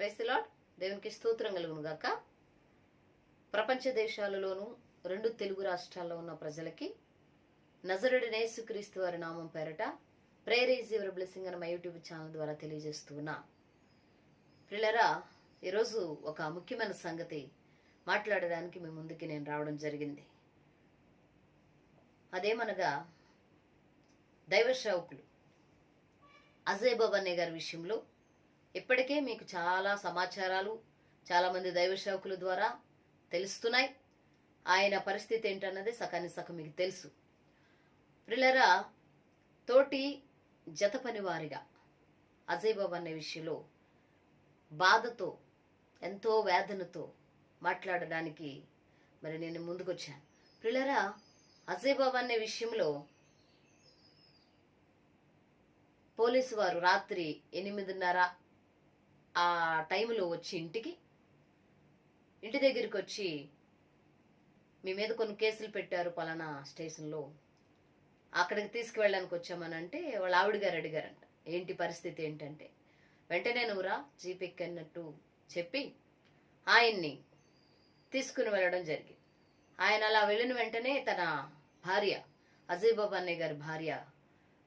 Praise the lord. దేవునికి స్తోత్రం కలుగును గాక. ప్రపంచ దేశాలలోనూ 2 తెలుగు రాష్ట్రాల్లో ఉన్న ప్రజలకి నజరుడైన యేసుక్రీస్తు వారి నామం పేరట ప్రేయర్ ఈజ్ యువర్ బ్లెస్సింగ్ అని మా యూట్యూబ్ ఛానల్ ద్వారా తెలియజేస్తూ ఉన్నా. ప్రియులారా, ఈరోజు ఒక ముఖ్యమైన సంగతి మాట్లాడడానికి మీ ముందుకి నేను రావడం జరిగింది. అదేమనగా దైవ సేవకులు అజయ్ బాబు అనే గారి విషయంలో ఇప్పటికే మీకు చాలా సమాచారాలు చాలా మంది దైవ సేవకుల ద్వారా తెలుస్తున్నాయి. ఆయన పరిస్థితి ఏంటన్నది సకాని సగం మీకు తెలుసు. ప్రియులారా, తోటి జత పనివారిగా అజయ్ బాబు అనే విషయంలో బాధతో ఎంతో వేదనతో మాట్లాడడానికి మరి నేను ముందుకొచ్చాను. ప్రియులారా, అజయ్ బాబు అనే విషయంలో పోలీసు వారు రాత్రి 8:30 ఆ టైంలో వచ్చి ఇంటి దగ్గరికి వచ్చి మీ మీద కొన్ని కేసులు పెట్టారు పలానా స్టేషన్లో, అక్కడికి తీసుకువెళ్ళడానికి వచ్చామని అంటే వాళ్ళ ఆవిడ గారు అడిగారంట ఏంటి పరిస్థితి ఏంటంటే, వెంటనే నువ్వురా జీప్ ఎక్కన్నట్టు చెప్పి ఆయన్ని తీసుకుని వెళ్ళడం జరిగింది. ఆయన అలా వెళ్ళిన వెంటనే తన భార్య అజయ్ బాబు అన్నయ్య గారి భార్య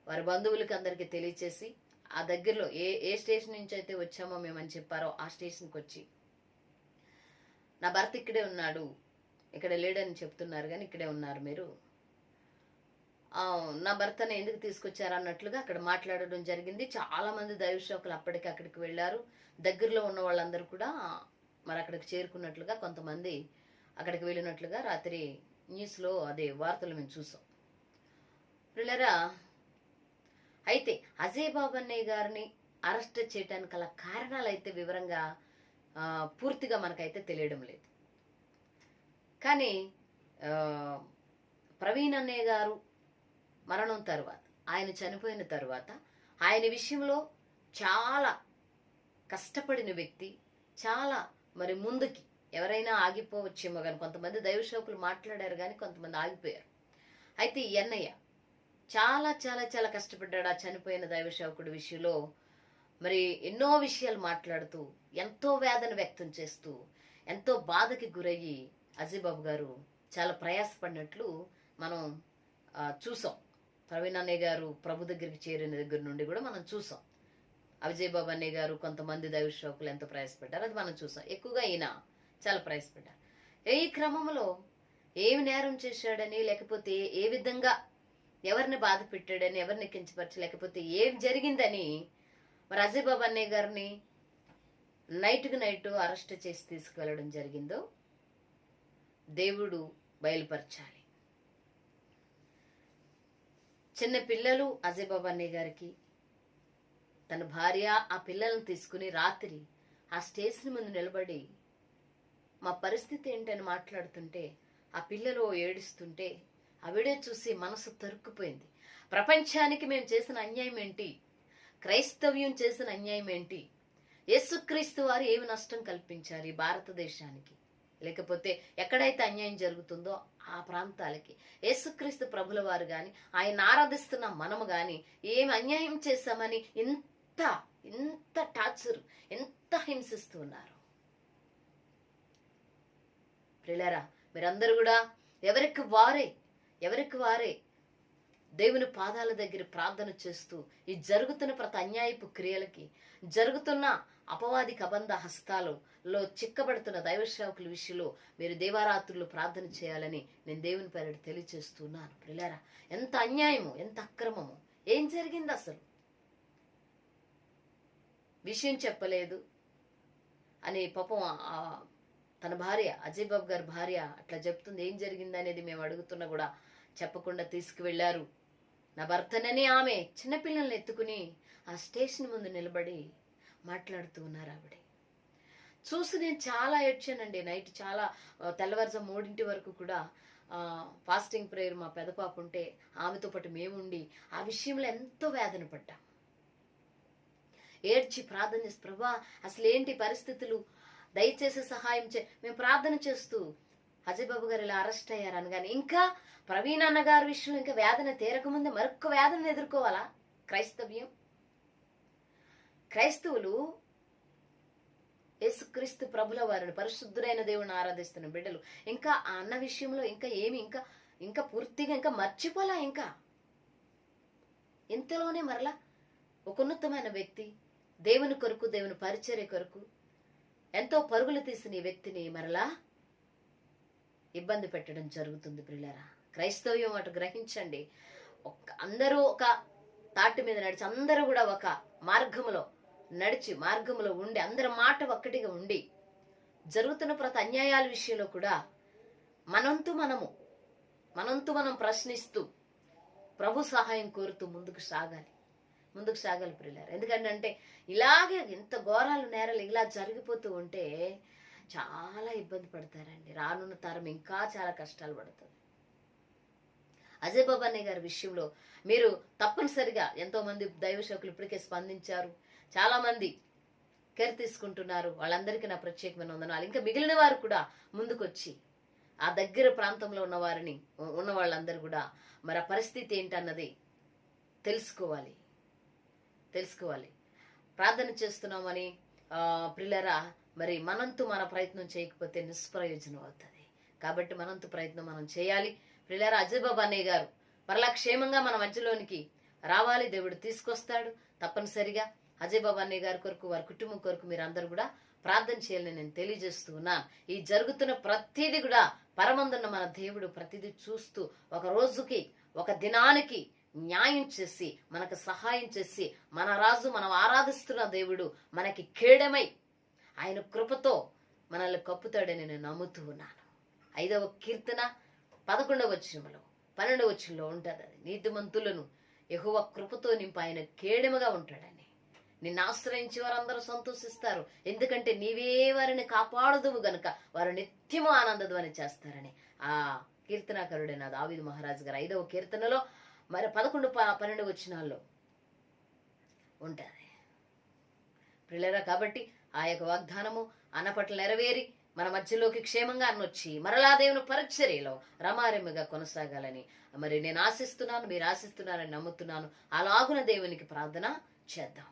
వారి బంధువులకి అందరికీ తెలియచేసి ఆ దగ్గరలో ఏ స్టేషన్ నుంచి అయితే వచ్చామో మేమని చెప్పారో ఆ స్టేషన్కి వచ్చి, నా భర్త ఇక్కడే ఉన్నాడు, ఇక్కడ లేడని చెప్తున్నారు కానీ ఇక్కడే ఉన్నారు మీరు, నా భర్తను ఎందుకు తీసుకొచ్చారు అన్నట్లుగా అక్కడ మాట్లాడడం జరిగింది. చాలా మంది దైవ సేవకులు అక్కడికి వెళ్ళారు. దగ్గరలో ఉన్న వాళ్ళందరూ కూడా మరి అక్కడికి చేరుకున్నట్లుగా, కొంతమంది అక్కడికి వెళ్ళినట్లుగా రాత్రి న్యూస్లో అదే వార్తలు మేము చూసాం. పిల్లరా, అయితే అజయ్ బాబు అన్నయ్య గారిని అరెస్ట్ చేయడానికి గల కారణాలు అయితే వివరంగా పూర్తిగా మనకైతే తెలియడం లేదు. కానీ ప్రవీణ్ అన్నయ్య గారు మరణం తర్వాత, ఆయన చనిపోయిన తర్వాత ఆయన విషయంలో చాలా కష్టపడిన వ్యక్తి, చాలా మరి ముందుకి ఎవరైనా ఆగిపోవచ్చేమో కానీ కొంతమంది దైవ సేవకులు మాట్లాడారు కానీ కొంతమంది ఆగిపోయారు. అయితే ఈ అన్నయ్య చాలా చాలా చాలా కష్టపడ్డాడు. ఆ చనిపోయిన దైవ సేవకుడి విషయంలో మరి ఎన్నో విషయాలు మాట్లాడుతూ ఎంతో వేదన వ్యక్తం చేస్తూ ఎంతో బాధకి గురయ్యి అజయ్ బాబు గారు చాలా ప్రయాసపడినట్లు మనం చూసాం. ప్రవీణ్ అన్నయ్య గారు ప్రభు దగ్గరికి చేరిన దగ్గర నుండి కూడా మనం చూసాం. అజయ్ బాబు అన్నయ్య గారు కొంతమంది దైవ సేవకులు ఎంతో ప్రయాసపడ్డారు, అది మనం చూసాం. ఎక్కువగా ఈయన చాలా ప్రయాసపడ్డారు. ఈ క్రమంలో ఏమి నేరం చేశాడని, లేకపోతే ఏ విధంగా ఎవరిని బాధ పెట్టాడని, ఎవరిని కించపరచలేకపోతే ఏం జరిగిందని మరి అజయ్ బాబు అన్నయ్య గారిని నైట్కి నైట్ అరెస్ట్ చేసి తీసుకువెళ్ళడం జరిగిందో దేవుడు బయలుపరచాలి. చిన్న పిల్లలు అజయ్ బాబు అన్నయ్య గారికి, తన భార్య ఆ పిల్లలను తీసుకుని రాత్రి ఆ స్టేషన్ ముందు నిలబడి మా పరిస్థితి ఏంటని మాట్లాడుతుంటే, ఆ పిల్లలు ఏడుస్తుంటే ఆ వీడియో చూసి మనసు తరుక్కుపోయింది. ప్రపంచానికి మేము చేసిన అన్యాయం ఏంటి, క్రైస్తవ్యం చేసిన అన్యాయం ఏంటి, యేసుక్రీస్తు వారు ఏమి నష్టం కల్పించారు ఈ భారతదేశానికి, లేకపోతే ఎక్కడైతే అన్యాయం జరుగుతుందో ఆ ప్రాంతాలకి యేసుక్రీస్తు ప్రభుల వారు గాని, ఆయన ఆరాధిస్తున్న మనము గాని ఏమి అన్యాయం చేశామని ఇంత ఇంత టార్చర్, ఎంత హింసిస్తూ ఉన్నారు. ప్రియులారా, మీరందరూ కూడా ఎవరికి వారే దేవుని పాదాల దగ్గర ప్రార్థన చేస్తూ ఈ జరుగుతున్న ప్రతి అన్యాయపు క్రియలకి, జరుగుతున్న అపవాది కబంధ హస్తాలలో చిక్కబడుతున్న దైవ సేవకుల విషయంలో మీరు దేవారాత్రులు ప్రార్థన చేయాలని నేను దేవుని పేరిట తెలియచేస్తున్నాను. ప్రియులారా, ఎంత అన్యాయము, ఎంత అక్రమము, ఏం జరిగింది అసలు, విషయం చెప్పలేదు అని పాపం తన భార్య అజయ్ బాబు గారి భార్య అట్లా చెప్తుంది. ఏం జరిగింది అనేది మేము అడుగుతున్నా కూడా చెప్పకుండా తీసుకువెళ్లారు. నా భర్తనని ఆమె చిన్నపిల్లల్ని ఎత్తుకుని ఆ స్టేషన్ ముందు నిలబడి మాట్లాడుతూ ఉన్నారు. ఆవిడ చూసి నేను చాలా ఏడ్చానండి. నైట్ చాలా తెల్లవారుజాము 3 వరకు కూడా ఫాస్టింగ్ ప్రేయర్ మా పెద్ద పాప ఉంటే ఆమెతో పాటు మేముండి ఆ విషయంలో ఎంతో వేదన పడ్డాం. ఏడ్చి ప్రార్థన చేసి, ప్రభా అసలు ఏంటి పరిస్థితులు, దయచేసి సహాయం మేము ప్రార్థన చేస్తూ అజయ్ బాబు గారు ఇలా అరెస్ట్ అయ్యారు అనగానే ఇంకా ప్రవీణ్ అన్న గారి విషయంలో ఇంకా వేదన తీరకముందే మరొక వేదన ఎదుర్కోవాలా క్రైస్తవ్యం? క్రైస్తవులు యేసుక్రీస్తు ప్రభుల వారిని, పరిశుద్ధుడైన దేవుని ఆరాధిస్తున్న బిడ్డలు ఇంకా ఆ అన్న విషయంలో ఇంకా ఏమి ఇంకా పూర్తిగా ఇంకా మర్చిపోలా. ఇంకా ఇంతలోనే మరలా ఒక ఉన్నతమైన వ్యక్తి, దేవుని కొరకు, దేవుని పరిచర్య కొరకు ఎంతో పరుగులు తీసిన ఈ వ్యక్తిని మరలా ఇబ్బంది పెట్టడం జరుగుతుంది. ప్రియులారా, క్రైస్తవ్యం అటు గ్రహించండి. అందరూ ఒక తాటి మీద నడిచి, అందరూ కూడా ఒక మార్గములో నడిచి, మార్గములో ఉండి, అందరి మాట ఒక్కటిగా ఉండి, జరుగుతున్న ప్రతి అన్యాయాల విషయంలో కూడా మనంతు మనం ప్రశ్నిస్తూ ప్రభు సహాయం కోరుతూ ముందుకు సాగాలి ప్రియులారా. ఎందుకంటే ఇలాగే ఇంత ఘోరాలు నేరాలు ఇలా జరిగిపోతూ ఉంటే చాలా ఇబ్బంది పడతారండి. రానున్న తరం ఇంకా చాలా కష్టాలు పడుతుంది. అజయ్ బాబా అన్నయ్య గారి విషయంలో మీరు తప్పనిసరిగా, ఎంతో మంది దైవ సేవకులు ఇప్పటికే స్పందించారు, చాలా మంది కేర్ తీసుకుంటున్నారు. వాళ్ళందరికీ నా ప్రత్యేకమైన వందనాలు. ఇంకా మిగిలిన వారు కూడా ముందుకొచ్చి ఆ దగ్గర ప్రాంతంలో ఉన్న వాళ్ళందరూ కూడా మరి ఆ పరిస్థితి ఏంటన్నది తెలుసుకోవాలి. ప్రార్థన చేస్తున్నామని ప్రియులారా, మరి మనంతు మన ప్రయత్నం చేయకపోతే నిష్ప్రయోజనం అవుతుంది. కాబట్టి మనంతు ప్రయత్నం మనం చేయాలి. ప్రియులారా, అజయ్ బాబా అన్నయ్య గారు మరలా క్షేమంగా మన మధ్యలోనికి రావాలి. దేవుడు తీసుకొస్తాడు తప్పనిసరిగా. అజయ్ బాబా అన్నయ్య గారి కొరకు, వారి కుటుంబం కొరకు మీరు అందరూ కూడా ప్రార్థన చేయాలని నేను తెలియజేస్తూ ఉన్నాను. ఈ జరుగుతున్న ప్రతిదీ కూడా పరమందున్న మన దేవుడు ప్రతిదీ చూస్తూ ఒక రోజుకి, ఒక దినానికి న్యాయం చేసి, మనకు సహాయం చేసి, మన రాజు, మనం ఆరాధిస్తున్న దేవుడు మనకి కేడమై ఆయన కృపతో మనల్ని కప్పుతాడని నేను నమ్ముతూ ఉన్నాను. 5వ కీర్తన 11వ వచనంలో 12వ వచనంలో ఉంటుంది. అది నీతిమంతులను యెహోవా కృపతో నింపి ఆయన కేడముగా ఉంటాడని. నిన్ను ఆశ్రయించి వారందరూ సంతోషిస్తారు, ఎందుకంటే నీవే వారిని కాపాడుదువు గనుక వారు నిత్యము ఆనందధ్వని చేస్తారని ఆ కీర్తనాకరుడైన దావీదు మహారాజు గారు 5వ కీర్తనలో మరి 11, 12 వచనాల్లో ఉంటుంది ప్రియులారా. కాబట్టి ఆ యొక్క వాగ్దానము అన్నపట్ల నెరవేరి మన మధ్యలోకి క్షేమంగా అన్నొచ్చి మరలా దేవుని పరిచర్యలో రమారెమ్మగా కొనసాగాలని మరి నేను ఆశిస్తున్నాను, మీరు ఆశిస్తున్నారని నమ్ముతున్నాను. అలాగున దేవునికి ప్రార్థన చేద్దాం.